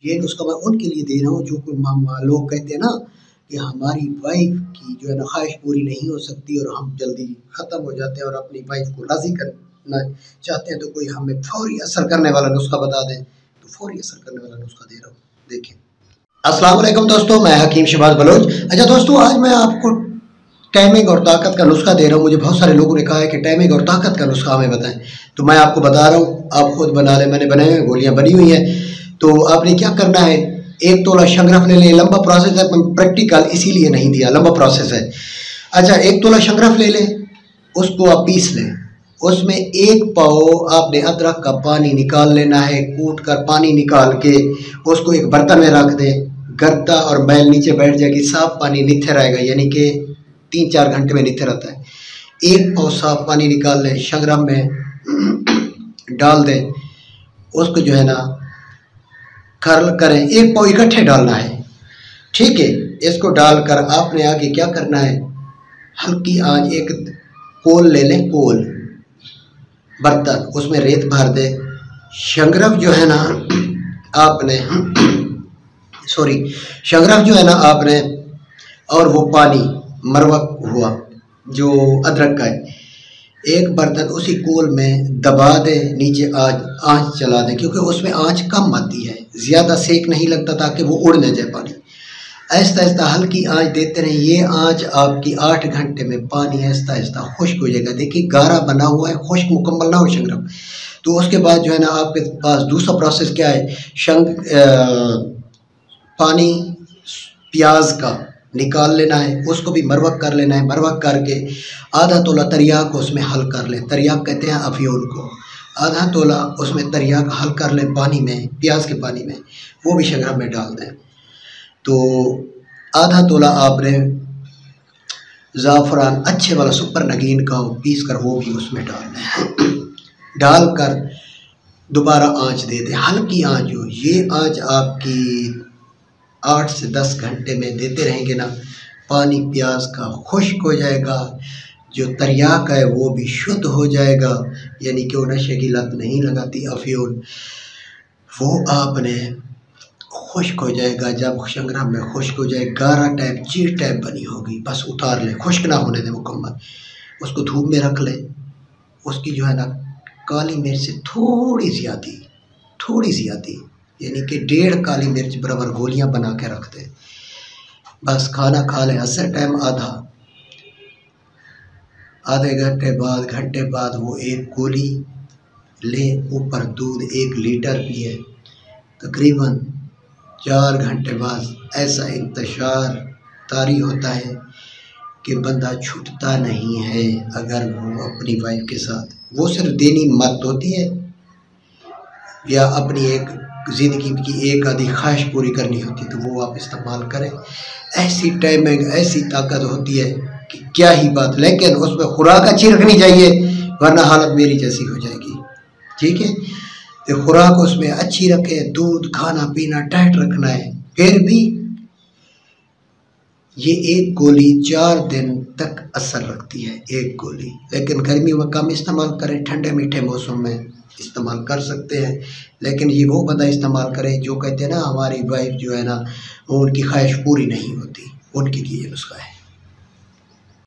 ये नुस्खा मैं उनके लिए दे रहा हूँ जो लोग कहते हैं ना कि हमारी वाइफ की जो है ना ख्वाहिश पूरी नहीं हो सकती और हम जल्दी ख़त्म हो जाते हैं और अपनी वाइफ को राज़ी करना चाहते हैं, तो कोई हमें फ़ौरी असर करने वाला नुस्खा बता दें, तो फ़ौरी असर करने वाला नुस्खा दे रहा हूँ। देखें, अस्सलाम वालेकुम दोस्तों, मैं हकीम शहबाज बलोच। अच्छा दोस्तों, आज मैं आपको टाइमिंग और ताकत का नुस्खा दे रहा हूँ। मुझे बहुत सारे लोगों ने कहा है कि टाइमिंग और ताकत का नुस्खा हमें बताएं, तो मैं आपको बता रहा हूँ, आप खुद बना लें। मैंने बनाए हुए गोलियाँ बनी हुई हैं। तो आपने क्या करना है, 1 तोला शंगरफ ले लें। लंबा प्रोसेस है, प्रैक्टिकल इसीलिए नहीं दिया, लंबा प्रोसेस है। अच्छा, 1 तोला शंगरफ ले लें, उसको आप पीस लें। उसमें 1 पाव आपने अदरक का पानी निकाल लेना है। कूट कर पानी निकाल के उसको एक बर्तन में रख दें। गर्दा और मैल नीचे बैठ जाएगी, साफ पानी निथर आएगा, यानी कि 3-4 घंटे में निथर आता है। 1 पाव साफ पानी निकाल लें, शंगरफ में डाल दें। उसको जो है ना कर्ल करें, 1 पाव इकट्ठे डालना है, ठीक है। इसको डालकर आपने आगे क्या करना है, हल्की आंच, एक कोल ले लें, कोल बर्तन, उसमें रेत भर दें। शंगरफ जो है ना आपने शंगरफ जो है ना आपने, और वो पानी मरवक हुआ जो अदरक का है, एक बर्तन उसी कोल में दबा दें, नीचे आंच चला दें, क्योंकि उसमें आंच कम आती है, ज़्यादा सेक नहीं लगता, ताकि वो उड़ न जाए पानी। आहिस्ता आहिस्ता हल्की आंच देते रहें। ये आंच आपकी 8 घंटे में पानी आहिस्ता आहिस्ता खुश्क हो जाएगा। देखिए गाढ़ा बना हुआ है, खुश्क मुकम्मल ना हो शंगरफ। तो उसके बाद जो है ना आपके पास दूसरा प्रोसेस क्या है, पानी प्याज का निकाल लेना है, उसको भी मरवक कर लेना है। मरवक करके आधा तोला तरियाक उसमें हल कर लें। तरियाक कहते हैं अफियोन को। आधा तोला उसमें तरियाक हल कर लें पानी में, प्याज के पानी में, वो भी शंगरफ में डाल दें। तो आधा तोला आपने ज़ाफ़रान अच्छे वाला सुपर नगीन का पीस कर वो भी उसमें डालना है। डालकर दोबारा आंच दे दें, हल्की आंच हो। ये आंच आपकी 8 से 10 घंटे में देते रहेंगे ना, पानी प्याज का खुश्क हो जाएगा, जो तरियाक है वो भी शुद्ध हो जाएगा, यानी कि वो नशे की लत नहीं लगाती अफीन, वो आपने खुश्क हो जाएगा। जब शंगरफ में खुश्क हो जाए, गाढ़ा टाइप चीर टाइप बनी होगी, बस उतार लें, खुश्क ना होने दें मुकम्मल। उसको धूप में रख लें। उसकी जो है ना काली मिर्च से थोड़ी ज़्यादा, यानी कि 1.5 काली मिर्च बराबर गोलियां बना के रख दें। बस खाना खा लें। असर टाइम आधे घंटे बाद वो 1 गोली लें, ऊपर दूध 1 लीटर पिए। तकरीबन 4 घंटे बाद ऐसा इंतशार तारी होता है कि बंदा छूटता नहीं है। अगर वो अपनी वाइफ के साथ, वो सिर्फ देनी मत होती है या अपनी एक ज़िंदगी की एक आधी ख्वाहिश पूरी करनी होती है, तो वो आप इस्तेमाल करें। ऐसी टाइमिंग, ऐसी ताकत होती है कि क्या ही बात। लेकिन उसमें खुराक अच्छी रखनी चाहिए, वरना हालत मेरी जैसी हो जाएगी, ठीक है। तो खुराक उसमें अच्छी रखें, दूध खाना पीना टाइट रखना है। फिर भी ये 1 गोली 4 दिन तक असर रखती है, 1 गोली। लेकिन गर्मी में कम इस्तेमाल करें, ठंडे मीठे मौसम में इस्तेमाल कर सकते हैं। लेकिन ये वो बंदा इस्तेमाल करे जो कहते हैं ना हमारी वाइफ जो है ना, उनकी ख्वाहिश पूरी नहीं होती, उनके लिए ये नुस्खा है।